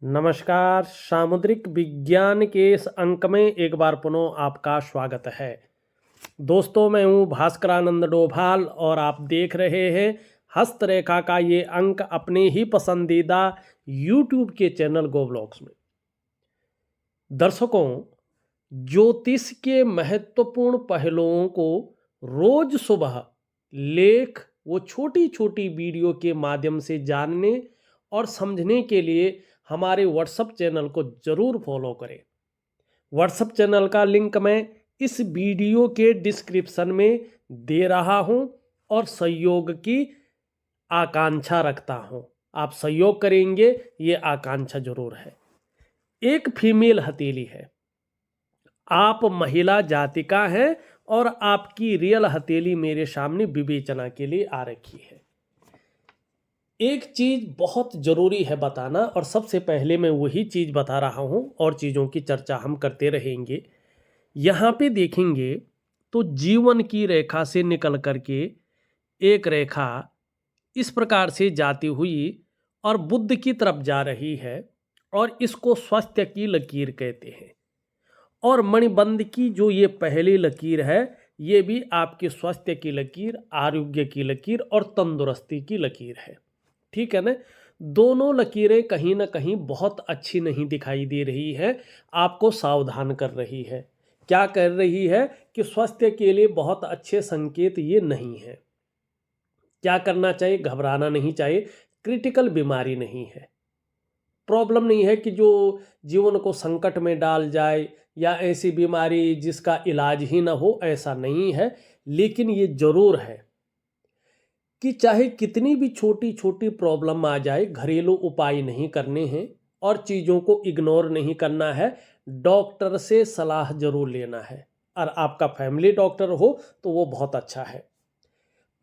नमस्कार। सामुद्रिक विज्ञान के इस अंक में एक बार पुनः आपका स्वागत है। दोस्तों, मैं हूँ भास्करानंद डोभाल और आप देख रहे हैं हस्तरेखा का ये अंक अपने ही पसंदीदा यूट्यूब के चैनल गो ब्लॉग्स में। दर्शकों, ज्योतिष के महत्वपूर्ण पहलुओं को रोज सुबह लेख वो छोटी छोटी वीडियो के माध्यम से जानने और समझने के लिए हमारे व्हाट्सएप चैनल को ज़रूर फॉलो करें। व्हाट्सएप चैनल का लिंक मैं इस वीडियो के डिस्क्रिप्शन में दे रहा हूं और सहयोग की आकांक्षा रखता हूं। आप सहयोग करेंगे, ये आकांक्षा जरूर है। एक फीमेल हथेली है, आप महिला जाति का हैं और आपकी रियल हथेली मेरे सामने विवेचना के लिए आ रखी है। एक चीज़ बहुत ज़रूरी है बताना, और सबसे पहले मैं वही चीज़ बता रहा हूँ और चीज़ों की चर्चा हम करते रहेंगे। यहाँ पे देखेंगे तो जीवन की रेखा से निकल करके एक रेखा इस प्रकार से जाती हुई और बुद्ध की तरफ जा रही है, और इसको स्वास्थ्य की लकीर कहते हैं। और मणिबंध की जो ये पहली लकीर है, ये भी आपके स्वास्थ्य की लकीर, आरोग्य की लकीर और तंदुरुस्ती की लकीर है। ठीक है ना। दोनों लकीरें कहीं ना कहीं बहुत अच्छी नहीं दिखाई दे रही है, आपको सावधान कर रही है। क्या कर रही है कि स्वास्थ्य के लिए बहुत अच्छे संकेत ये नहीं है। क्या करना चाहिए? घबराना नहीं चाहिए। क्रिटिकल बीमारी नहीं है, प्रॉब्लम नहीं है कि जो जीवन को संकट में डाल जाए, या ऐसी बीमारी जिसका इलाज ही ना हो, ऐसा नहीं है। लेकिन ये जरूर है कि चाहे कितनी भी छोटी छोटी प्रॉब्लम आ जाए, घरेलू उपाय नहीं करने हैं और चीज़ों को इग्नोर नहीं करना है। डॉक्टर से सलाह जरूर लेना है, और आपका फैमिली डॉक्टर हो तो वो बहुत अच्छा है।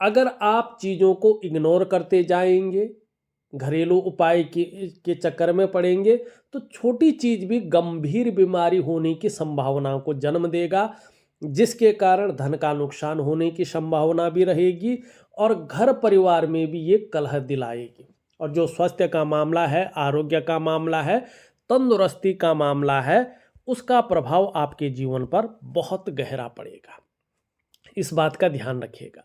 अगर आप चीज़ों को इग्नोर करते जाएंगे, घरेलू उपाय के चक्कर में पड़ेंगे, तो छोटी चीज़ भी गंभीर बीमारी होने की संभावना को जन्म देगा, जिसके कारण धन का नुकसान होने की संभावना भी रहेगी और घर परिवार में भी ये कलह दिलाएगी। और जो स्वास्थ्य का मामला है, आरोग्य का मामला है, तंदुरुस्ती का मामला है, उसका प्रभाव आपके जीवन पर बहुत गहरा पड़ेगा। इस बात का ध्यान रखिएगा।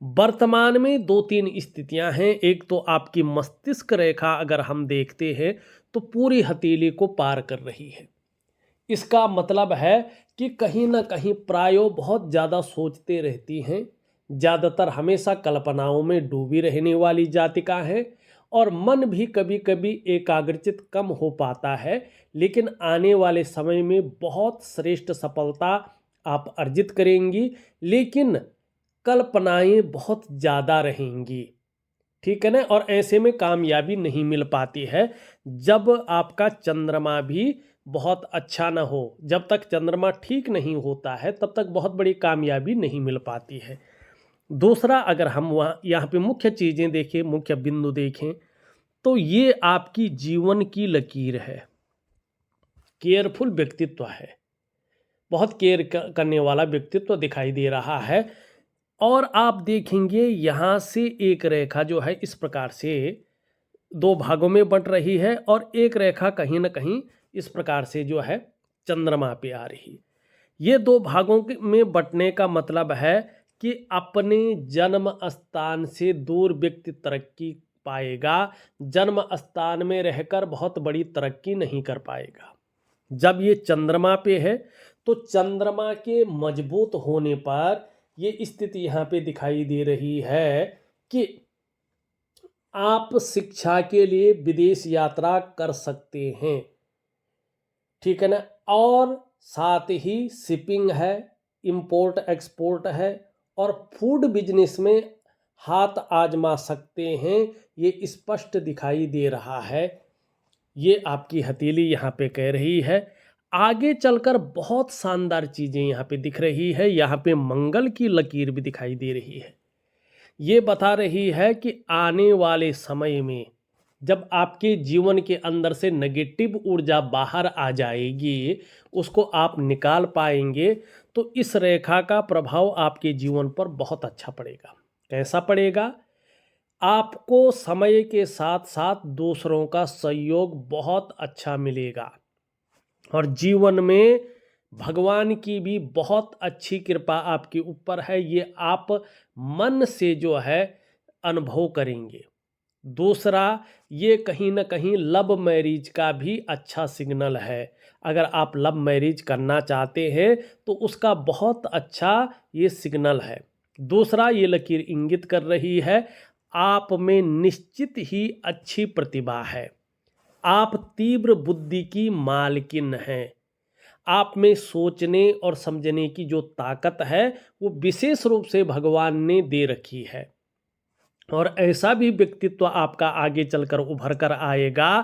वर्तमान में दो तीन स्थितियां हैं। एक तो आपकी मस्तिष्क रेखा अगर हम देखते हैं तो पूरी हथेली को पार कर रही है। इसका मतलब है कि कहीं ना कहीं प्रायो बहुत ज़्यादा सोचते रहती हैं, ज़्यादातर हमेशा कल्पनाओं में डूबी रहने वाली जातिका है, और मन भी कभी कभी एकाग्रचित कम हो पाता है। लेकिन आने वाले समय में बहुत श्रेष्ठ सफलता आप अर्जित करेंगी, लेकिन कल्पनाएं बहुत ज़्यादा रहेंगी। ठीक है ना। और ऐसे में कामयाबी नहीं मिल पाती है जब आपका चंद्रमा भी बहुत अच्छा ना हो। जब तक चंद्रमा ठीक नहीं होता है तब तक बहुत बड़ी कामयाबी नहीं मिल पाती है। दूसरा, अगर हम वहाँ यहाँ पे मुख्य चीज़ें देखें, मुख्य बिंदु देखें, तो ये आपकी जीवन की लकीर है। केयरफुल व्यक्तित्व है, बहुत केयर करने वाला व्यक्तित्व दिखाई दे रहा है। और आप देखेंगे यहाँ से एक रेखा जो है इस प्रकार से दो भागों में बंट रही है, और एक रेखा कहीं ना कहीं इस प्रकार से जो है चंद्रमा पे आ रही। ये दो भागों में बंटने का मतलब है कि अपने जन्म स्थान से दूर व्यक्ति तरक्की पाएगा, जन्म स्थान में रहकर बहुत बड़ी तरक्की नहीं कर पाएगा। जब ये चंद्रमा पे है तो चंद्रमा के मजबूत होने पर ये स्थिति यहाँ पे दिखाई दे रही है कि आप शिक्षा के लिए विदेश यात्रा कर सकते हैं। ठीक है ना। और साथ ही शिपिंग है, इंपोर्ट एक्सपोर्ट है, और फूड बिजनेस में हाथ आजमा सकते हैं। ये स्पष्ट दिखाई दे रहा है। ये आपकी हथेली यहाँ पे कह रही है। आगे चलकर बहुत शानदार चीज़ें यहाँ पे दिख रही है। यहाँ पे मंगल की लकीर भी दिखाई दे रही है। ये बता रही है कि आने वाले समय में जब आपके जीवन के अंदर से नेगेटिव ऊर्जा बाहर आ जाएगी, उसको आप निकाल पाएंगे, तो इस रेखा का प्रभाव आपके जीवन पर बहुत अच्छा पड़ेगा। कैसा पड़ेगा? आपको समय के साथ साथ दूसरों का सहयोग बहुत अच्छा मिलेगा और जीवन में भगवान की भी बहुत अच्छी कृपा आपके ऊपर है, ये आप मन से जो है अनुभव करेंगे। दूसरा, ये कहीं ना कहीं लव मैरिज का भी अच्छा सिग्नल है। अगर आप लव मैरिज करना चाहते हैं तो उसका बहुत अच्छा ये सिग्नल है। दूसरा, ये लकीर इंगित कर रही है आप में निश्चित ही अच्छी प्रतिभा है। आप तीव्र बुद्धि की मालकिन हैं। आप में सोचने और समझने की जो ताकत है वो विशेष रूप से भगवान ने दे रखी है और ऐसा भी व्यक्तित्व आपका आगे चलकर उभर कर आएगा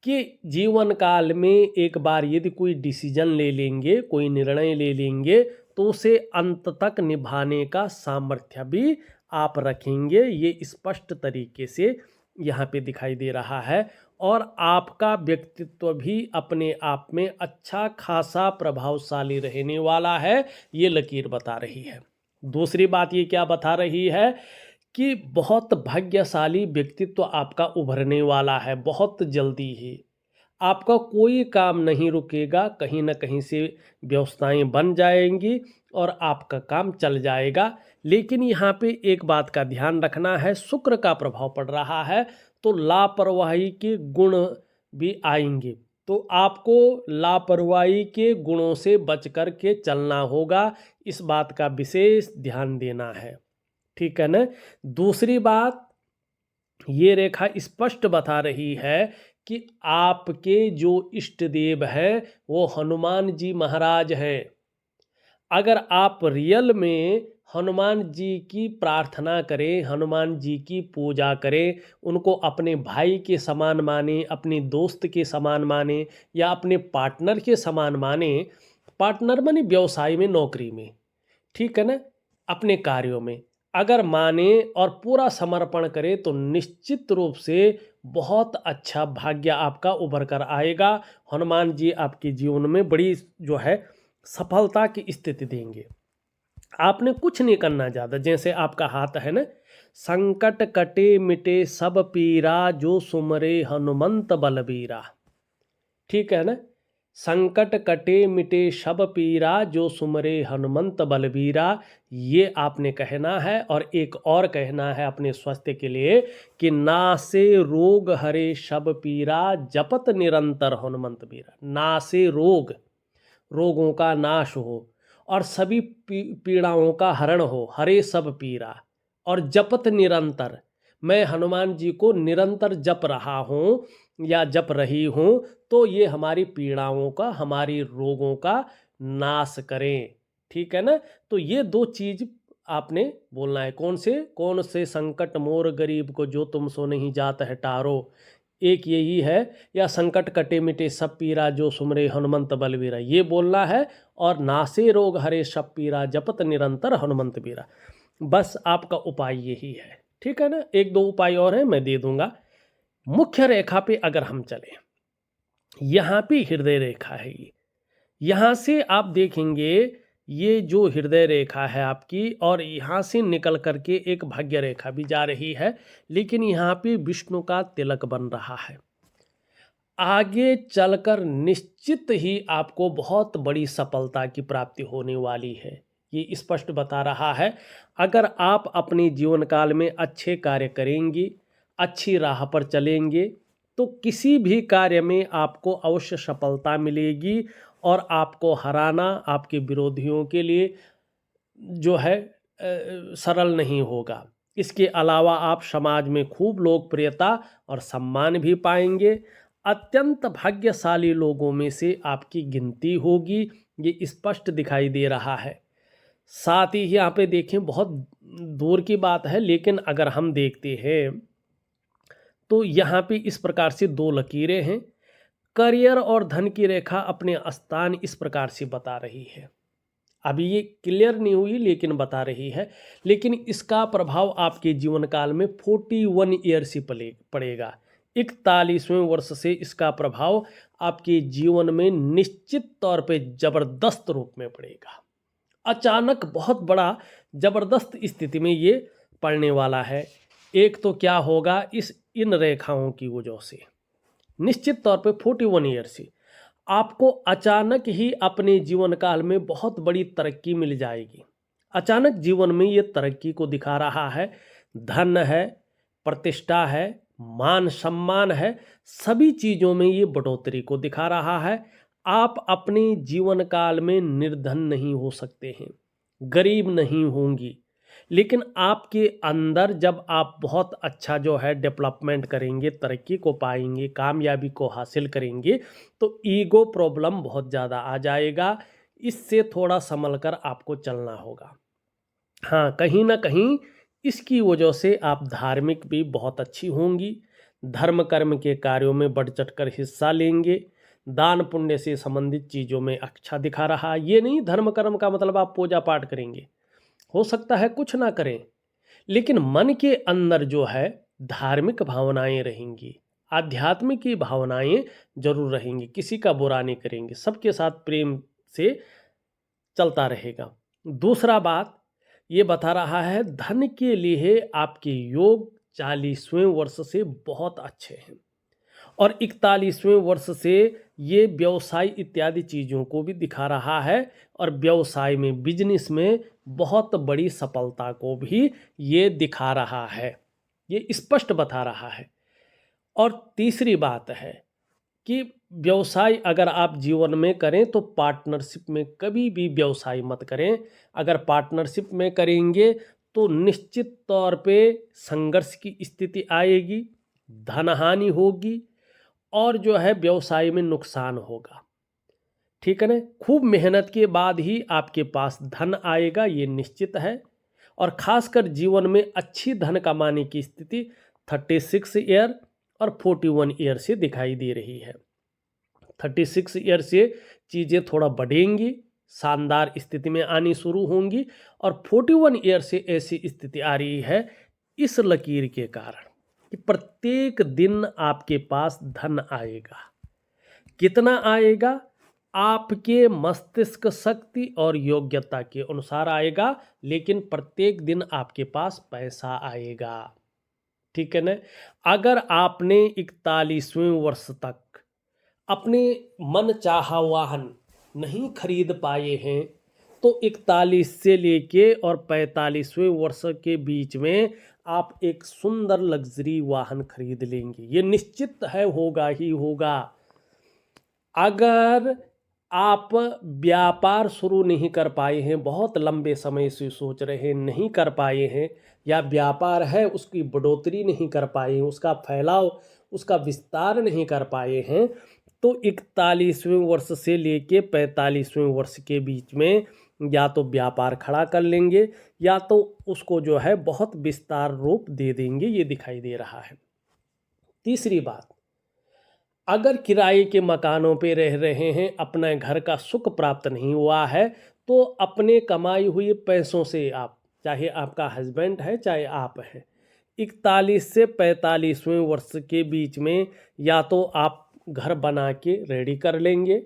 कि जीवन काल में एक बार यदि कोई डिसीजन ले लेंगे, कोई निर्णय ले लेंगे तो उसे अंत तक निभाने का सामर्थ्य भी आप रखेंगे। ये स्पष्ट तरीके से यहाँ पे दिखाई दे रहा है और आपका व्यक्तित्व भी अपने आप में अच्छा खासा प्रभावशाली रहने वाला है, ये लकीर बता रही है। दूसरी बात ये क्या बता रही है कि बहुत भाग्यशाली व्यक्तित्व आपका उभरने वाला है बहुत जल्दी ही। आपका कोई काम नहीं रुकेगा, कहीं ना कहीं से व्यवस्थाएं बन जाएंगी और आपका काम चल जाएगा। लेकिन यहाँ पे एक बात का ध्यान रखना है, शुक्र का प्रभाव पड़ रहा है तो लापरवाही के गुण भी आएंगे, तो आपको लापरवाही के गुणों से बच कर के चलना होगा। इस बात का विशेष ध्यान देना है, ठीक है ना। दूसरी बात, ये रेखा स्पष्ट बता रही है कि आपके जो इष्ट देव हैं वो हनुमान जी महाराज हैं। अगर आप रियल में हनुमान जी की प्रार्थना करें, हनुमान जी की पूजा करें, उनको अपने भाई के समान माने, अपने दोस्त के समान माने या अपने पार्टनर के समान माने, पार्टनर माने व्यवसाय में, नौकरी में, ठीक है ना, अपने कार्यों में अगर माने और पूरा समर्पण करे तो निश्चित रूप से बहुत अच्छा भाग्य आपका उभर कर आएगा। हनुमान जी आपके जीवन में बड़ी जो है सफलता की स्थिति देंगे। आपने कुछ नहीं करना ज़्यादा, जैसे आपका हाथ है ना, संकट कटे मिटे सब पीरा जो सुमरे हनुमंत बलबीरा, ठीक है ना। संकट कटे मिटे सब पीरा जो सुमरे हनुमंत बलबीरा, ये आपने कहना है। और एक और कहना है अपने स्वास्थ्य के लिए कि नासे रोग हरे सब पीरा जपत निरंतर हनुमंत बीरा। नासे रोग, रोगों का नाश हो और सभी पीड़ाओं का हरण हो, हरे सब पीरा, और जपत निरंतर, मैं हनुमान जी को निरंतर जप रहा हूँ या जप रही हूँ तो ये हमारी पीड़ाओं का, हमारी रोगों का नाश करें, ठीक है ना। तो ये दो चीज आपने बोलना है। कौन से संकट मोर गरीब को जो तुम सो नहीं जात है टारो, एक यही है, या संकट कटे मिटे सब पीरा जो सुमरे हनुमंत बलवीरा, ये बोलना है। और नासे रोग हरे सब पीरा जपत निरंतर हनुमंत बीरा, बस आपका उपाय यही है, ठीक है ना। एक दो उपाय और हैं मैं दे दूंगा। मुख्य रेखा पे अगर हम चलें, यहाँ पे हृदय रेखा है, ये यहाँ से आप देखेंगे ये जो हृदय रेखा है आपकी, और यहाँ से निकल करके एक भाग्य रेखा भी जा रही है, लेकिन यहाँ पे विष्णु का तिलक बन रहा है। आगे चलकर निश्चित ही आपको बहुत बड़ी सफलता की प्राप्ति होने वाली है, ये स्पष्ट बता रहा है। अगर आप अपने जीवन काल में अच्छे कार्य करेंगी, अच्छी राह पर चलेंगे तो किसी भी कार्य में आपको अवश्य सफलता मिलेगी और आपको हराना आपके विरोधियों के लिए जो है सरल नहीं होगा। इसके अलावा आप समाज में खूब लोकप्रियता और सम्मान भी पाएंगे। अत्यंत भाग्यशाली लोगों में से आपकी गिनती होगी, ये स्पष्ट दिखाई दे रहा है। साथ ही यहाँ पे देखें, बहुत दूर की बात है लेकिन अगर हम देखते हैं तो यहाँ पे इस प्रकार से दो लकीरें हैं। करियर और धन की रेखा अपने स्थान इस प्रकार से बता रही है। अभी ये क्लियर नहीं हुई लेकिन बता रही है, लेकिन इसका प्रभाव आपके जीवन काल में 41 ईयर से पड़ेगा। 41वें वर्ष से इसका प्रभाव आपके जीवन में निश्चित तौर पे जबरदस्त रूप में पड़ेगा। अचानक बहुत बड़ा जबरदस्त स्थिति में ये पड़ने वाला है। एक तो क्या होगा, इन रेखाओं की वजह से निश्चित तौर पे 41 ईयर से आपको अचानक ही अपने जीवन काल में बहुत बड़ी तरक्की मिल जाएगी। अचानक जीवन में ये तरक्की को दिखा रहा है। धन है, प्रतिष्ठा है, मान सम्मान है, सभी चीज़ों में ये बढ़ोतरी को दिखा रहा है। आप अपने जीवन काल में निर्धन नहीं हो सकते हैं, गरीब नहीं होंगी, लेकिन आपके अंदर जब आप बहुत अच्छा जो है डेवलपमेंट करेंगे, तरक्की को पाएंगे, कामयाबी को हासिल करेंगे, तो ईगो प्रॉब्लम बहुत ज़्यादा आ जाएगा। इससे थोड़ा संभल कर आपको चलना होगा। हाँ, कहीं ना कहीं इसकी वजह से आप धार्मिक भी बहुत अच्छी होंगी, धर्म कर्म के कार्यों में बढ़ चढ़ कर हिस्सा लेंगे, दान पुण्य से संबंधित चीज़ों में अच्छा दिखा रहा। ये नहीं धर्म कर्म का मतलब आप पूजा पाठ करेंगे, हो सकता है कुछ ना करें, लेकिन मन के अंदर जो है धार्मिक भावनाएं रहेंगी, आध्यात्मिक की भावनाएं जरूर रहेंगी, किसी का बुरा नहीं करेंगे, सबके साथ प्रेम से चलता रहेगा। दूसरा बात ये बता रहा है, धन के लिए आपके योग 40वें वर्ष से बहुत अच्छे हैं और 41वें वर्ष से ये व्यवसाय इत्यादि चीज़ों को भी दिखा रहा है और व्यवसाय में, बिजनेस में बहुत बड़ी सफलता को भी ये दिखा रहा है, ये स्पष्ट बता रहा है। और तीसरी बात है कि व्यवसाय अगर आप जीवन में करें तो पार्टनरशिप में कभी भी व्यवसाय मत करें। अगर पार्टनरशिप में करेंगे तो निश्चित तौर पे संघर्ष की स्थिति आएगी, धनहानि होगी और जो है व्यवसाय में नुकसान होगा। ठीक है ना, खूब मेहनत के बाद ही आपके पास धन आएगा, ये निश्चित है। और खासकर जीवन में अच्छी धन कमाने की स्थिति 36 ईयर और 41 ईयर से दिखाई दे रही है। 36 ईयर से चीज़ें थोड़ा बढ़ेंगी, शानदार स्थिति में आनी शुरू होंगी और 41 ईयर से ऐसी स्थिति आ रही है इस लकीर के कारण कि प्रत्येक दिन आपके पास धन आएगा। कितना आएगा? आपके मस्तिष्क शक्ति और योग्यता के अनुसार आएगा, लेकिन प्रत्येक दिन आपके पास पैसा आएगा। ठीक है ना। अगर आपने 41वें वर्ष तक अपने मन चाहा वाहन नहीं खरीद पाए हैं तो 41 से लेके और 45वें वर्ष के बीच में आप एक सुंदर लग्जरी वाहन खरीद लेंगे, ये निश्चित है, होगा ही होगा। अगर आप व्यापार शुरू नहीं कर पाए हैं, बहुत लंबे समय से सोच रहे हैं, नहीं कर पाए हैं, या व्यापार है उसकी बढ़ोतरी नहीं कर पाए हैं, उसका फैलाव, उसका विस्तार नहीं कर पाए हैं, तो 41वें वर्ष से लेके 45वें वर्ष के बीच में या तो व्यापार खड़ा कर लेंगे या तो उसको जो है बहुत विस्तार रूप दे देंगे, ये दिखाई दे रहा है। तीसरी बात, अगर किराए के मकानों पे रह रहे हैं, अपने घर का सुख प्राप्त नहीं हुआ है, तो अपने कमाई हुई पैसों से आप, चाहे आपका हस्बैंड है चाहे आप हैं, 41 से 45वें वर्ष के बीच में या तो आप घर बना के रेडी कर लेंगे,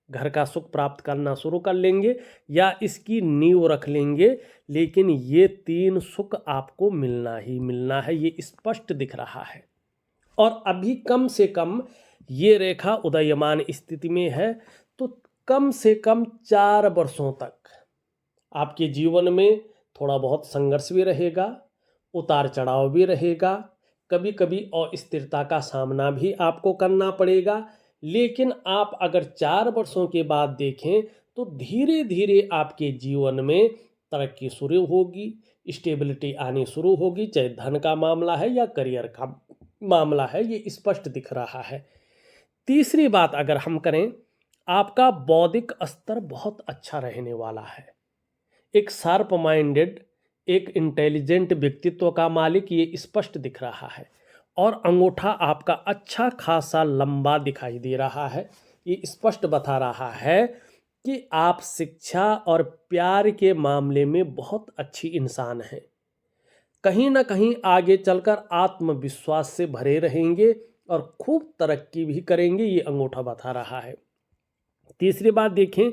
घर का सुख प्राप्त करना शुरू कर लेंगे, या इसकी नींव रख लेंगे, लेकिन ये 3 सुख आपको मिलना ही मिलना है, ये स्पष्ट दिख रहा है। और अभी कम से कम ये रेखा उदयमान स्थिति में है, तो कम से कम 4 वर्षों तक आपके जीवन में थोड़ा बहुत संघर्ष भी रहेगा, उतार चढ़ाव भी रहेगा, कभी कभी अस्थिरता का सामना भी आपको करना पड़ेगा। लेकिन आप अगर 4 वर्षों के बाद देखें तो धीरे धीरे आपके जीवन में तरक्की शुरू होगी, स्टेबिलिटी आनी शुरू होगी, चाहे धन का मामला है या करियर का मामला है, ये स्पष्ट दिख रहा है। तीसरी बात अगर हम करें, आपका बौद्धिक स्तर बहुत अच्छा रहने वाला है, एक शार्प माइंडेड, एक इंटेलिजेंट व्यक्तित्व का मालिक, ये स्पष्ट दिख रहा है। और अंगूठा आपका अच्छा खासा लंबा दिखाई दे रहा है, ये स्पष्ट बता रहा है कि आप शिक्षा और प्यार के मामले में बहुत अच्छी इंसान हैं। कहीं ना कहीं आगे चलकर आत्मविश्वास से भरे रहेंगे और खूब तरक्की भी करेंगे, ये अंगूठा बता रहा है। तीसरी बात देखें,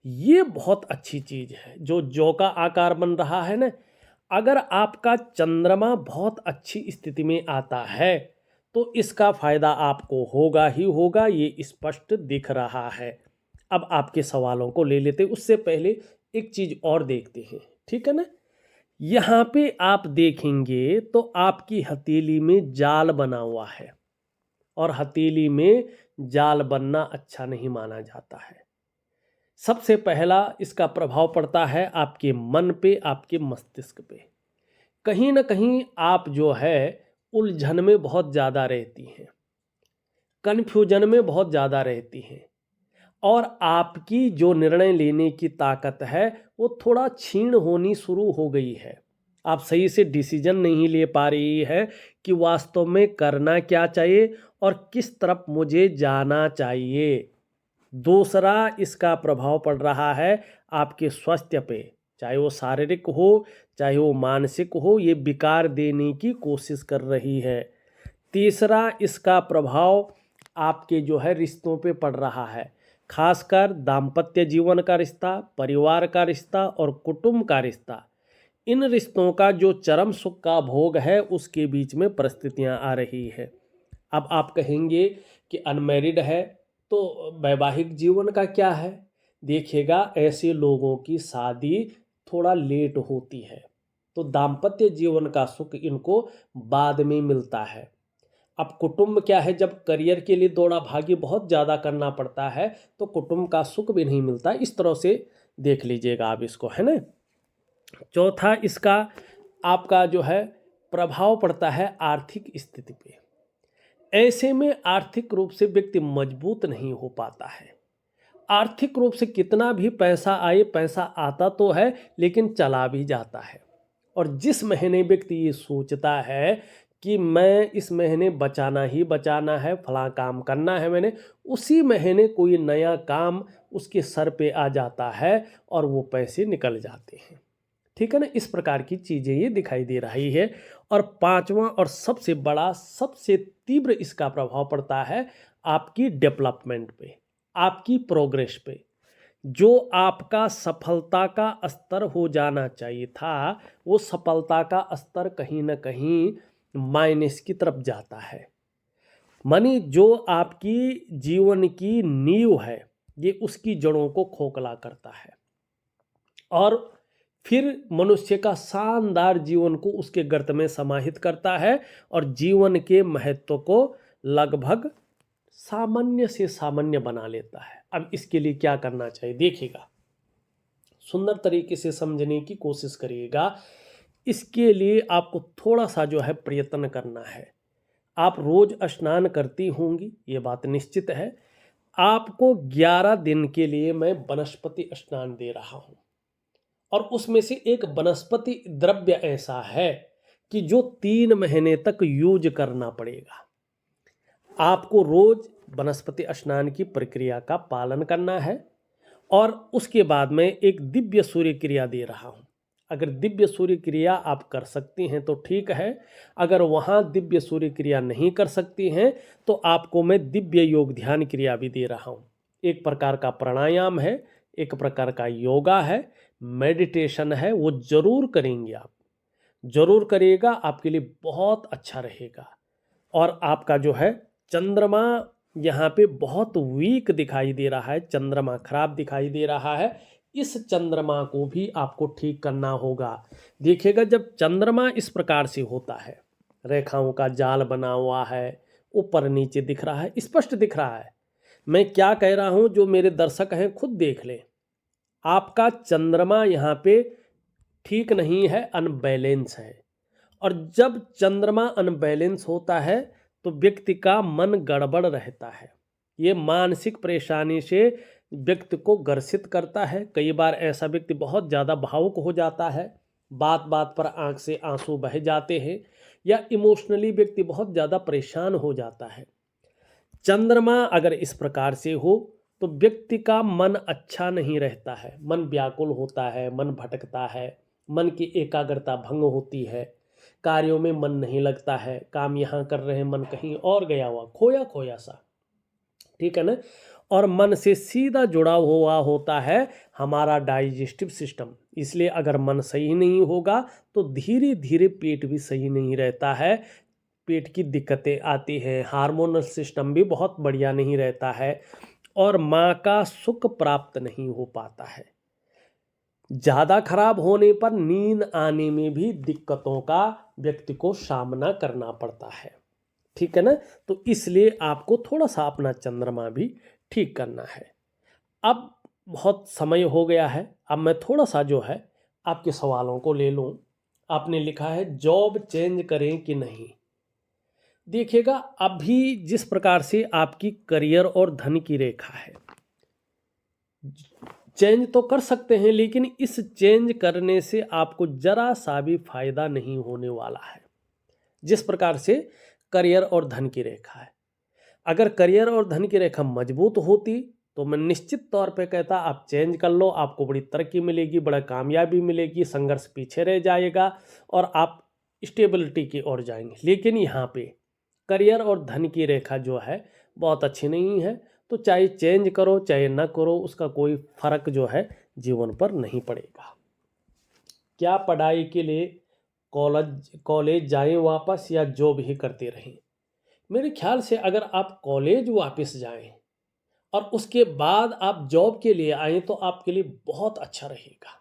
ये बहुत अच्छी चीज़ है, जो का आकार बन रहा है ना, अगर आपका चंद्रमा बहुत अच्छी स्थिति में आता है तो इसका फायदा आपको होगा ही होगा, ये स्पष्ट दिख रहा है। अब आपके सवालों को ले लेते, उससे पहले एक चीज और देखते हैं, ठीक है ना। यहाँ पे आप देखेंगे तो आपकी हथेली में जाल बना हुआ है, और हथेली में जाल बनना अच्छा नहीं माना जाता है। सबसे पहला इसका प्रभाव पड़ता है आपके मन पे, आपके मस्तिष्क पे। कहीं ना कहीं आप जो है उलझन में बहुत ज़्यादा रहती हैं, कन्फ्यूजन में बहुत ज़्यादा रहती हैं, और आपकी जो निर्णय लेने की ताकत है वो थोड़ा क्षीण होनी शुरू हो गई है। आप सही से डिसीजन नहीं ले पा रही है कि वास्तव में करना क्या चाहिए और किस तरफ मुझे जाना चाहिए। दूसरा इसका प्रभाव पड़ रहा है आपके स्वास्थ्य पे, चाहे वो शारीरिक हो चाहे वो मानसिक हो, ये विकार देने की कोशिश कर रही है। तीसरा इसका प्रभाव आपके जो है रिश्तों पे पड़ रहा है, खासकर दाम्पत्य जीवन का रिश्ता, परिवार का रिश्ता और कुटुंब का रिश्ता। इन रिश्तों का जो चरम सुख का भोग है उसके बीच में परिस्थितियां आ रही है। अब आप कहेंगे कि अनमैरिड है तो वैवाहिक जीवन का क्या है। देखिएगा, ऐसे लोगों की शादी थोड़ा लेट होती है तो दाम्पत्य जीवन का सुख इनको बाद में मिलता है। अब कुटुंब क्या है, जब करियर के लिए दौड़ा भागी बहुत ज़्यादा करना पड़ता है तो कुटुंब का सुख भी नहीं मिलता। इस तरह से देख लीजिएगा आप इसको, है ना। चौथा इसका आपका जो है प्रभाव पड़ता है आर्थिक स्थिति पे। ऐसे में आर्थिक रूप से व्यक्ति मजबूत नहीं हो पाता है। आर्थिक रूप से कितना भी पैसा आए, पैसा आता तो है लेकिन चला भी जाता है। और जिस महीने व्यक्ति ये सोचता है कि मैं इस महीने बचाना ही बचाना है, फला काम करना है मैंने, उसी महीने कोई नया काम उसके सर पे आ जाता है और वो पैसे निकल जाते हैं, ठीक है ना। इस प्रकार की चीज़ें ये दिखाई दे रही है। और पांचवा और सबसे बड़ा, सबसे तीव्र इसका प्रभाव पड़ता है आपकी डेवलपमेंट पे, आपकी प्रोग्रेस पे। जो आपका सफलता का स्तर हो जाना चाहिए था वो सफलता का स्तर कहीं ना कहीं माइनस की तरफ जाता है। मानी जो आपकी जीवन की नींव है ये उसकी जड़ों को खोखला करता है और फिर मनुष्य का शानदार जीवन को उसके गर्त में समाहित करता है और जीवन के महत्व को लगभग सामान्य से सामान्य बना लेता है। अब इसके लिए क्या करना चाहिए, देखिएगा, सुंदर तरीके से समझने की कोशिश करिएगा। इसके लिए आपको थोड़ा सा जो है प्रयत्न करना है। आप रोज स्नान करती होंगी, ये बात निश्चित है। आपको 11 दिन के लिए मैं वनस्पति स्नान दे रहा हूं, और उसमें से एक वनस्पति द्रव्य ऐसा है कि जो 3 महीने तक यूज करना पड़ेगा। आपको रोज वनस्पति स्नान की प्रक्रिया का पालन करना है और उसके बाद में एक दिव्य सूर्य क्रिया दे रहा हूं। अगर दिव्य सूर्य क्रिया आप कर सकती हैं तो ठीक है, अगर वहां दिव्य सूर्य क्रिया नहीं कर सकती हैं तो आपको मैं दिव्य योग ध्यान क्रिया भी दे रहा हूं। एक प्रकार का प्राणायाम है, एक प्रकार का योगा है, मेडिटेशन है, वो जरूर करेंगे आप, जरूर करिएगा, आपके लिए बहुत अच्छा रहेगा। और आपका जो है चंद्रमा यहाँ पे बहुत वीक दिखाई दे रहा है, चंद्रमा खराब दिखाई दे रहा है। इस चंद्रमा को भी आपको ठीक करना होगा। देखिएगा, जब चंद्रमा इस प्रकार से होता है, रेखाओं का जाल बना हुआ है, ऊपर नीचे दिख रहा है, स्पष्ट दिख रहा है। मैं क्या कह रहा हूं, जो मेरे दर्शक हैं खुद देख लें। आपका चंद्रमा यहाँ पे ठीक नहीं है, अनबैलेंस है। और जब चंद्रमा अनबैलेंस होता है तो व्यक्ति का मन गड़बड़ रहता है। ये मानसिक परेशानी से व्यक्ति को ग्रसित करता है। कई बार ऐसा व्यक्ति बहुत ज़्यादा भावुक हो जाता है, बात बात पर आंख से आंसू बह जाते हैं, या इमोशनली व्यक्ति बहुत ज़्यादा परेशान हो जाता है। चंद्रमा अगर इस प्रकार से हो तो व्यक्ति का मन अच्छा नहीं रहता है, मन व्याकुल होता है, मन भटकता है, मन की एकाग्रता भंग होती है, कार्यों में मन नहीं लगता है, काम यहाँ कर रहे हैं मन कहीं और गया हुआ, खोया खोया सा, ठीक है ना। और मन से सीधा जुड़ा हुआ होता है हमारा डाइजेस्टिव सिस्टम। इसलिए अगर मन सही नहीं होगा तो धीरे धीरे पेट भी सही नहीं रहता है, पेट की दिक्कतें आती हैं, हार्मोनल सिस्टम भी बहुत बढ़िया नहीं रहता है और माँ का सुख प्राप्त नहीं हो पाता है। ज़्यादा खराब होने पर नींद आने में भी दिक्कतों का व्यक्ति को सामना करना पड़ता है। ठीक है ना। तो इसलिए आपको थोड़ा सा अपना चंद्रमा भी ठीक करना है। अब बहुत समय हो गया है, अब मैं थोड़ा सा जो है आपके सवालों को ले लूँ। आपने लिखा है जॉब चेंज करें कि नहीं। देखिएगा अभी जिस प्रकार से आपकी करियर और धन की रेखा है, चेंज तो कर सकते हैं लेकिन इस चेंज करने से आपको जरा सा भी फायदा नहीं होने वाला है। जिस प्रकार से करियर और धन की रेखा है, अगर करियर और धन की रेखा मजबूत होती तो मैं निश्चित तौर पे कहता आप चेंज कर लो, आपको बड़ी तरक्की मिलेगी, बड़ा कामयाबी मिलेगी, संघर्ष पीछे रह जाएगा और आप स्टेबिलिटी की ओर जाएंगे। लेकिन यहाँ पे करियर और धन की रेखा जो है बहुत अच्छी नहीं है, तो चाहे चेंज करो चाहे ना करो उसका कोई फर्क जो है जीवन पर नहीं पड़ेगा। क्या पढ़ाई के लिए कॉलेज जाएं वापस या जॉब ही करते रहें? मेरे ख्याल से अगर आप कॉलेज वापस जाएं और उसके बाद आप जॉब के लिए आएँ तो आपके लिए बहुत अच्छा रहेगा।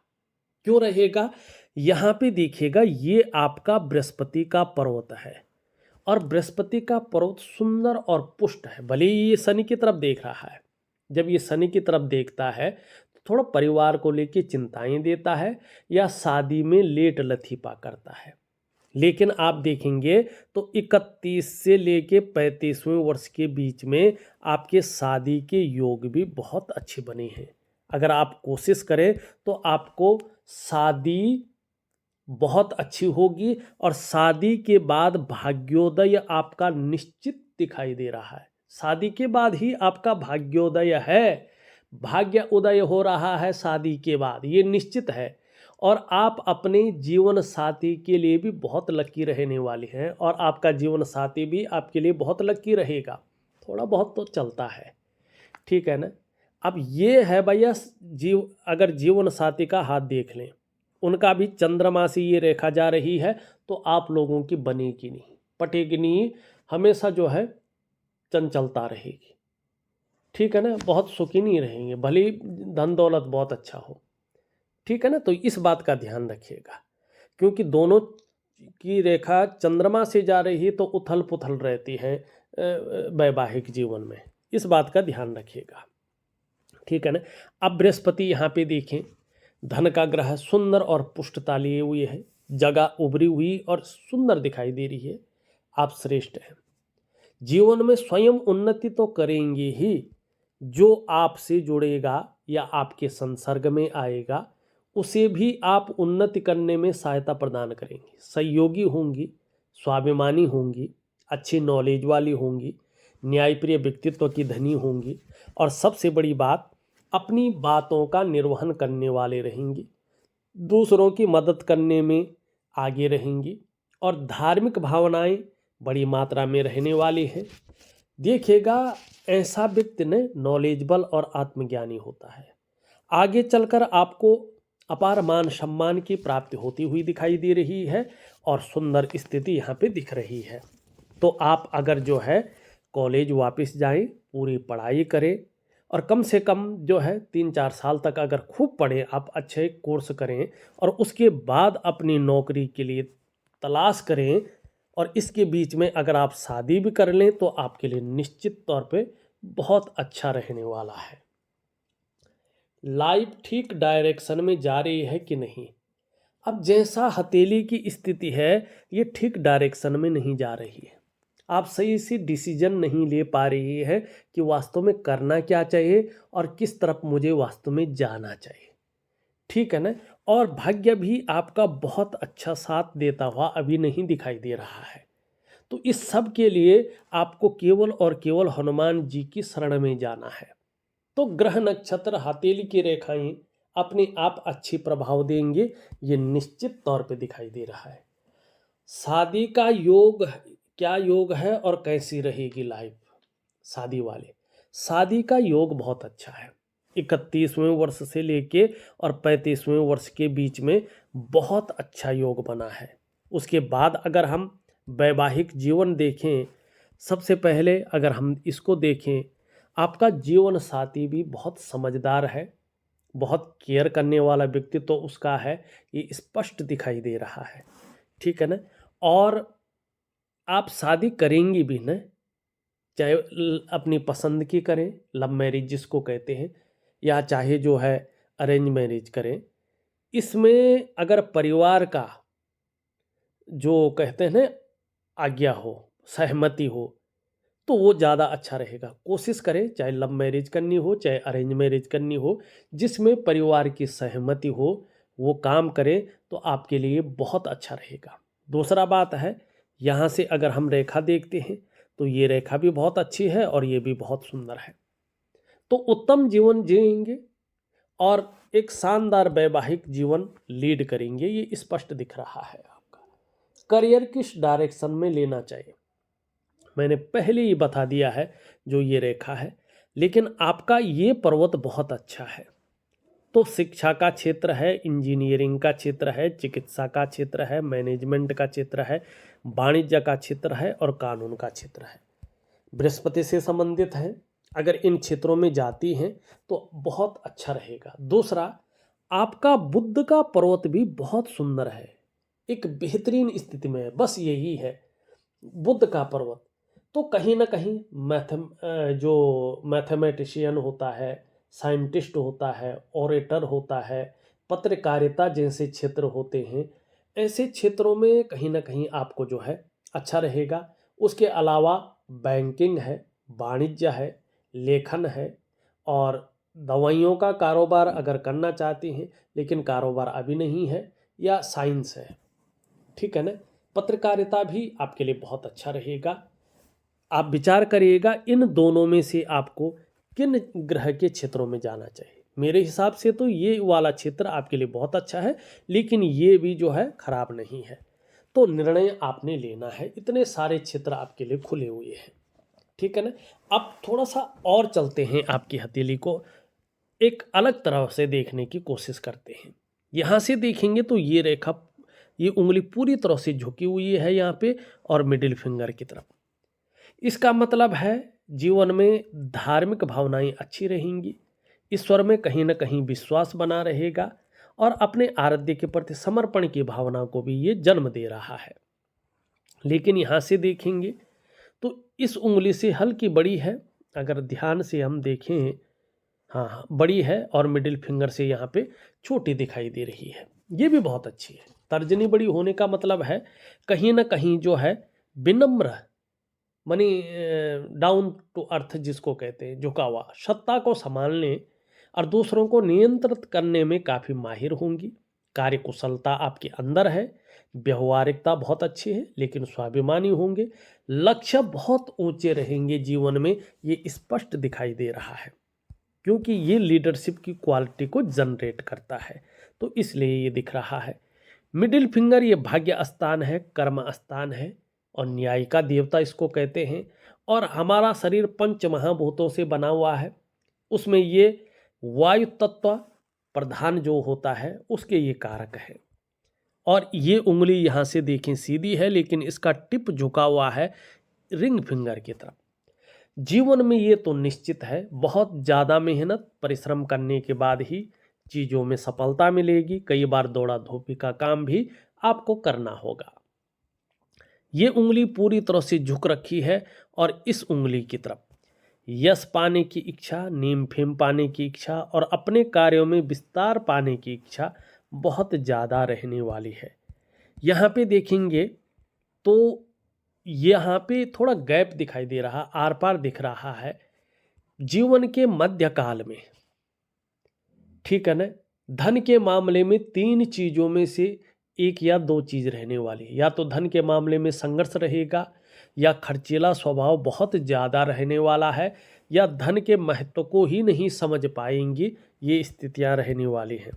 क्यों रहेगा? यहाँ पे देखिएगा ये आपका बृहस्पति का पर्वत है और बृहस्पति का पर्वत सुंदर और पुष्ट है। भले ही ये शनि की तरफ देख रहा है, जब ये शनि की तरफ देखता है तो थोड़ा परिवार को लेके चिंताएं देता है या शादी में लेट लतीफ़ा करता है। लेकिन आप देखेंगे तो 31 से लेके 35वें वर्ष के बीच में आपके शादी के योग भी बहुत अच्छे बने हैं। अगर आप कोशिश करें तो आपको शादी बहुत अच्छी होगी और शादी के बाद भाग्योदय आपका निश्चित दिखाई दे रहा है। शादी के बाद ही आपका भाग्योदय है, भाग्य उदय हो रहा है शादी के बाद, ये निश्चित है। और आप अपने जीवन साथी के लिए भी बहुत लकी रहने वाले हैं और आपका जीवन साथी भी आपके लिए बहुत लकी रहेगा। थोड़ा बहुत तो चलता है, ठीक है ना। अब ये है भैया अगर जीवन साथी का हाथ देख लें, उनका भी चंद्रमा से ये रेखा जा रही है तो आप लोगों की बनेगी नहीं, पटेगी नहीं, हमेशा जो है चंचलता रहेगी। ठीक है ना, बहुत सुखी नहीं रहेंगे, भले धन दौलत बहुत अच्छा हो। ठीक है ना, तो इस बात का ध्यान रखिएगा क्योंकि दोनों की रेखा चंद्रमा से जा रही है तो उथल पुथल रहती है वैवाहिक जीवन में, इस बात का ध्यान रखिएगा। ठीक है ना। अब बृहस्पति यहाँ पे देखें, धन का ग्रह सुंदर और पुष्टता लिए हुए है, जगह उभरी हुई और सुंदर दिखाई दे रही है। आप श्रेष्ठ हैं, जीवन में स्वयं उन्नति तो करेंगे ही, जो आपसे जुड़ेगा या आपके संसर्ग में आएगा उसे भी आप उन्नति करने में सहायता प्रदान करेंगे। सहयोगी होंगी, स्वाभिमानी होंगी, अच्छी नॉलेज वाली होंगी, न्यायप्रिय व्यक्तित्व की धनी होंगी और सबसे बड़ी बात अपनी बातों का निर्वहन करने वाले रहेंगी, दूसरों की मदद करने में आगे रहेंगी और धार्मिक भावनाएं बड़ी मात्रा में रहने वाली हैं। देखिएगा ऐसा व्यक्ति ने नॉलेजबल और आत्मज्ञानी होता है, आगे चलकर आपको अपार मान सम्मान की प्राप्ति होती हुई दिखाई दे रही है और सुंदर स्थिति यहाँ पे दिख रही है। तो आप अगर जो है कॉलेज वापस जाएं, पूरी पढ़ाई करें और कम से कम जो है 3-4 साल तक अगर खूब पढ़ें, आप अच्छे कोर्स करें और उसके बाद अपनी नौकरी के लिए तलाश करें और इसके बीच में अगर आप शादी भी कर लें तो आपके लिए निश्चित तौर पे बहुत अच्छा रहने वाला है। लाइफ ठीक डायरेक्शन में जा रही है कि नहीं? अब जैसा हथेली की स्थिति है ये ठीक डायरेक्शन में नहीं जा रही है, आप सही से डिसीजन नहीं ले पा रही है कि वास्तव में करना क्या चाहिए और किस तरफ मुझे वास्तव में जाना चाहिए। ठीक है ना। और भाग्य भी आपका बहुत अच्छा साथ देता हुआ अभी नहीं दिखाई दे रहा है, तो इस सब के लिए आपको केवल और केवल हनुमान जी की शरण में जाना है। तो ग्रह नक्षत्र हथेली की रेखाएं अपने आप अच्छी प्रभाव देंगे, ये निश्चित तौर पे दिखाई दे रहा है। शादी का योग क्या योग है और कैसी रहेगी लाइफ शादी वाले? शादी का योग बहुत अच्छा है। 31वें वर्ष से लेके और 35वें वर्ष के बीच में बहुत अच्छा योग बना है। उसके बाद अगर हम वैवाहिक जीवन देखें, सबसे पहले अगर हम इसको देखें, आपका जीवन साथी भी बहुत समझदार है, बहुत केयर करने वाला व्यक्तित्व तो उसका है, ये स्पष्ट दिखाई दे रहा है। ठीक है ना। और आप शादी करेंगी भी ना, चाहे अपनी पसंद की करें, लव मैरिज जिसको कहते हैं, या चाहे जो है अरेंज मैरिज करें, इसमें अगर परिवार का जो कहते हैं ना आज्ञा हो, सहमति हो, तो वो ज़्यादा अच्छा रहेगा। कोशिश करें चाहे लव मैरिज करनी हो चाहे अरेंज मैरिज करनी हो, जिसमें परिवार की सहमति हो वो काम करें तो आपके लिए बहुत अच्छा रहेगा। दूसरा बात है, यहाँ से अगर हम रेखा देखते हैं तो ये रेखा भी बहुत अच्छी है और ये भी बहुत सुंदर है। तो उत्तम जीवन जिएंगे और एक शानदार वैवाहिक जीवन लीड करेंगे, ये स्पष्ट दिख रहा है। आपका करियर किस डायरेक्शन में लेना चाहिए मैंने पहले ही बता दिया है, जो ये रेखा है। लेकिन आपका ये पर्वत बहुत अच्छा है, तो शिक्षा का क्षेत्र है, इंजीनियरिंग का क्षेत्र है, चिकित्सा का क्षेत्र है, मैनेजमेंट का क्षेत्र है, वाणिज्य का क्षेत्र है और कानून का क्षेत्र है। बृहस्पति से संबंधित है, अगर इन क्षेत्रों में जाती हैं तो बहुत अच्छा रहेगा। दूसरा, आपका बुध का पर्वत भी बहुत सुंदर है, एक बेहतरीन स्थिति में है। बस यही है, बुध का पर्वत तो कहीं ना कहीं जो मैथमेटिशियन होता है, साइंटिस्ट होता है, ऑरेटर होता है, पत्रकारिता जैसे क्षेत्र होते हैं, ऐसे क्षेत्रों में कहीं ना कहीं आपको जो है अच्छा रहेगा। उसके अलावा बैंकिंग है, वाणिज्य है, लेखन है और दवाइयों का कारोबार अगर करना चाहती हैं लेकिन कारोबार अभी नहीं है, या साइंस है। ठीक है ना। पत्रकारिता भी आपके लिए बहुत अच्छा रहेगा। आप विचार करिएगा इन दोनों में से आपको किन ग्रह के क्षेत्रों में जाना चाहिए। मेरे हिसाब से तो ये वाला क्षेत्र आपके लिए बहुत अच्छा है, लेकिन ये भी जो है खराब नहीं है। तो निर्णय आपने लेना है, इतने सारे क्षेत्र आपके लिए खुले हुए हैं। ठीक है ना। अब थोड़ा सा और चलते हैं, आपकी हथेली को एक अलग तरह से देखने की कोशिश करते हैं। यहाँ से देखेंगे तो ये रेखा, ये उंगली पूरी तरह से झुकी हुई है यहाँ पे और मिडिल फिंगर की तरफ। इसका मतलब है जीवन में धार्मिक भावनाएं अच्छी रहेंगी, ईश्वर में कहीं ना कहीं विश्वास बना रहेगा और अपने आराध्य के प्रति समर्पण की भावना को भी ये जन्म दे रहा है। लेकिन यहाँ से देखेंगे तो इस उंगली से हल्की बड़ी है, अगर ध्यान से हम देखें, हाँ बड़ी है, और मिडिल फिंगर से यहाँ पे छोटी दिखाई दे रही है। ये भी बहुत अच्छी है। तर्जनी बड़ी होने का मतलब है कहीं ना कहीं जो है विनम्र, मनी डाउन टू अर्थ जिसको कहते हैं, झुका हुआ, सत्ता को संभालने और दूसरों को नियंत्रित करने में काफ़ी माहिर होंगी। कार्य कुशलता आपके अंदर है, व्यवहारिकता बहुत अच्छी है, लेकिन स्वाभिमानी होंगे। लक्ष्य बहुत ऊंचे रहेंगे जीवन में, ये स्पष्ट दिखाई दे रहा है, क्योंकि ये लीडरशिप की क्वालिटी को जनरेट करता है, तो इसलिए ये दिख रहा है। मिडिल फिंगर ये भाग्य स्थान है, कर्म स्थान है और न्याय का देवता इसको कहते हैं। और हमारा शरीर पंच महाभूतों से बना हुआ है, उसमें ये वायु तत्व प्रधान जो होता है उसके ये कारक है। और ये उंगली यहाँ से देखें सीधी है, लेकिन इसका टिप झुका हुआ है रिंग फिंगर की तरफ। जीवन में ये तो निश्चित है, बहुत ज़्यादा मेहनत परिश्रम करने के बाद ही चीज़ों में सफलता मिलेगी। कई बार दौड़ा धूपी का काम भी आपको करना होगा। ये उंगली पूरी तरह से झुक रखी है और इस उंगली की तरफ यश पाने की इच्छा, नेम फेम पाने की इच्छा और अपने कार्यों में विस्तार पाने की इच्छा बहुत ज़्यादा रहने वाली है। यहाँ पे देखेंगे तो यहाँ पे थोड़ा गैप दिखाई दे रहा, आर पार दिख रहा है जीवन के मध्यकाल में। ठीक है ना। धन के मामले में 3 चीज़ों में से एक या 2 चीज़ रहने वाली है। या तो धन के मामले में संघर्ष रहेगा, या खर्चीला स्वभाव बहुत ज़्यादा रहने वाला है, या धन के महत्व को ही नहीं समझ पाएंगी, ये स्थितियां रहने वाली हैं।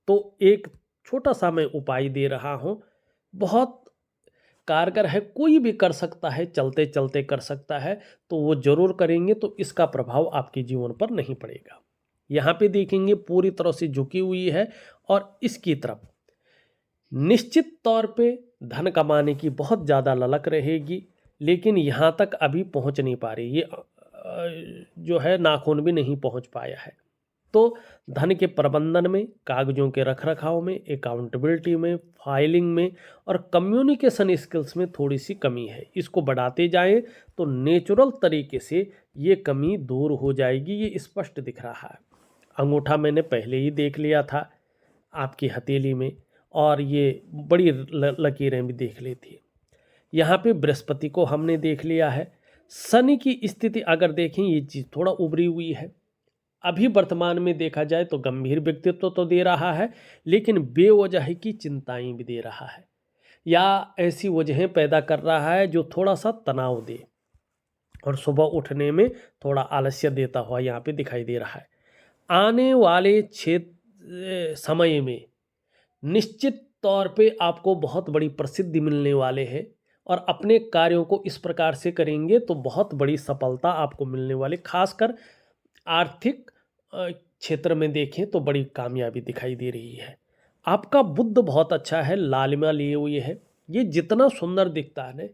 तो एक छोटा सा मैं उपाय दे रहा हूँ, बहुत कारगर है, कोई भी कर सकता है, चलते चलते कर सकता है, तो वो जरूर करेंगे तो इसका प्रभाव आपके जीवन पर नहीं पड़ेगा। यहाँ पे देखेंगे पूरी तरह से झुकी हुई है और इसकी तरफ निश्चित तौर पे धन कमाने की बहुत ज़्यादा ललक रहेगी, लेकिन यहाँ तक अभी पहुँच नहीं पा रही। ये जो है नाखून भी नहीं पहुँच पाया है। तो धन के प्रबंधन में, कागजों के रखरखाव में, अकाउंटेबिलिटी में, फाइलिंग में और कम्युनिकेशन स्किल्स में थोड़ी सी कमी है। इसको बढ़ाते जाएं तो नेचुरल तरीके से ये कमी दूर हो जाएगी, ये स्पष्ट दिख रहा है। अंगूठा मैंने पहले ही देख लिया था आपकी हथेली में, और ये बड़ी लकीरें भी देख ली थी। यहाँ पे बृहस्पति को हमने देख लिया है। शनि की स्थिति अगर देखें, ये चीज़ थोड़ा उभरी हुई है। अभी वर्तमान में देखा जाए तो गंभीर व्यक्तित्व तो दे रहा है, लेकिन बेवजह की चिंताएं भी दे रहा है, या ऐसी वजहें पैदा कर रहा है जो थोड़ा सा तनाव दे और सुबह उठने में थोड़ा आलस्य देता हुआ यहाँ पे दिखाई दे रहा है। आने वाले समय में निश्चित तौर पे आपको बहुत बड़ी प्रसिद्धि मिलने वाले हैं, और अपने कार्यों को इस प्रकार से करेंगे तो बहुत बड़ी सफलता आपको मिलने वाली। खासकर आर्थिक क्षेत्र में देखें तो बड़ी कामयाबी दिखाई दे रही है। आपका बुद्ध बहुत अच्छा है, लालिमा लिए हुए है। ये जितना सुंदर दिखता है ना,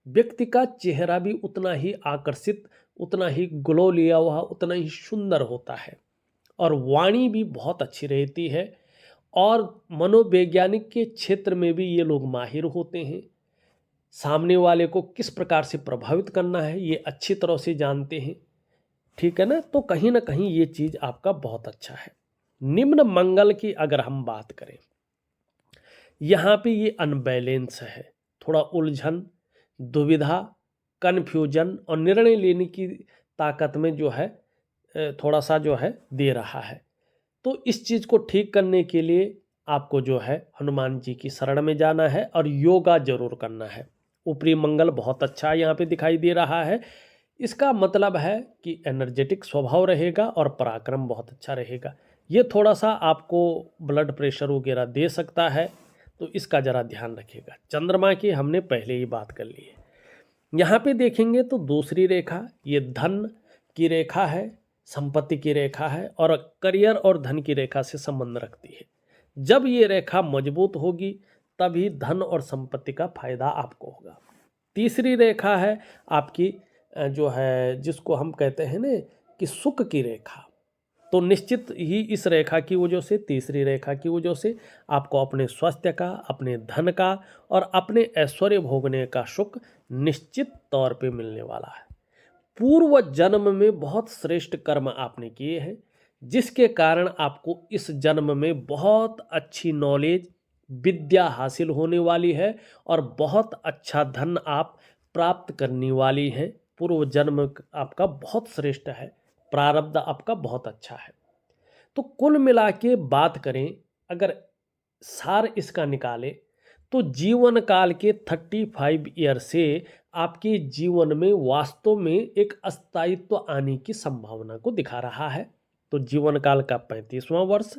व्यक्ति का चेहरा भी उतना ही आकर्षित, उतना ही ग्लो लिया हुआ, उतना ही सुंदर होता है। और वाणी भी बहुत अच्छी रहती है, और मनोवैज्ञानिक के क्षेत्र में भी ये लोग माहिर होते हैं। सामने वाले को किस प्रकार से प्रभावित करना है ये अच्छी तरह से जानते हैं, ठीक है ना। तो कहीं ना कहीं ये चीज़ आपका बहुत अच्छा है। निम्न मंगल की अगर हम बात करें, यहाँ पे ये अनबैलेंस है, थोड़ा उलझन, दुविधा, कन्फ्यूजन और निर्णय लेने की ताकत में जो है थोड़ा सा जो है दे रहा है। तो इस चीज़ को ठीक करने के लिए आपको जो है हनुमान जी की शरण में जाना है और योगा जरूर करना है। ऊपरी मंगल बहुत अच्छा यहाँ पे दिखाई दे रहा है। इसका मतलब है कि एनर्जेटिक स्वभाव रहेगा और पराक्रम बहुत अच्छा रहेगा। ये थोड़ा सा आपको ब्लड प्रेशर वगैरह दे सकता है, तो इसका ज़रा ध्यान रखिएगा। चंद्रमा की हमने पहले ही बात कर ली है। यहाँ पे देखेंगे तो दूसरी रेखा ये धन की रेखा है, संपत्ति की रेखा है, और करियर और धन की रेखा से संबंध रखती है। जब ये रेखा मजबूत होगी तभी धन और संपत्ति का फायदा आपको होगा। तीसरी रेखा है आपकी जो है, जिसको हम कहते हैं ना कि सुख की रेखा, तो निश्चित ही इस रेखा की वजह से, तीसरी रेखा की वजह से आपको अपने स्वास्थ्य का, अपने धन का और अपने ऐश्वर्य भोगने का सुख निश्चित तौर पे मिलने वाला है। पूर्व जन्म में बहुत श्रेष्ठ कर्म आपने किए हैं, जिसके कारण आपको इस जन्म में बहुत अच्छी नॉलेज, विद्या हासिल होने वाली है और बहुत अच्छा धन आप प्राप्त करने वाली हैं। पूर्व जन्म आपका बहुत श्रेष्ठ है, प्रारब्ध आपका बहुत अच्छा है। तो कुल मिला के बात करें, अगर सार इसका निकाले तो जीवन काल के 35 ईयर से आपके जीवन में वास्तव में एक अस्थायित्व आने की संभावना को दिखा रहा है। तो जीवन काल का 35वां वर्ष,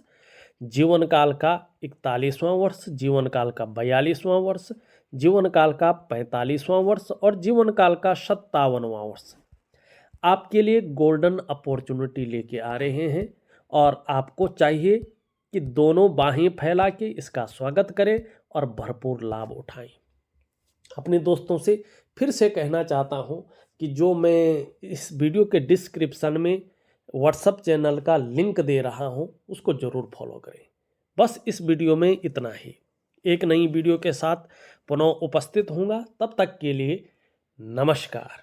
जीवन काल का 41वां वर्ष, जीवन काल का 42वां वर्ष, जीवन काल का 45वां वर्ष और जीवन काल का 57वां वर्ष आपके लिए गोल्डन अपॉर्चुनिटी लेके आ रहे हैं, और आपको चाहिए कि दोनों बाहें फैला के इसका स्वागत करें और भरपूर लाभ उठाएं। अपने दोस्तों से फिर से कहना चाहता हूं कि जो मैं इस वीडियो के डिस्क्रिप्शन में व्हाट्सएप चैनल का लिंक दे रहा हूं, उसको ज़रूर फॉलो करें। बस इस वीडियो में इतना ही। एक नई वीडियो के साथ पुनः उपस्थित होऊंगा, तब तक के लिए नमस्कार।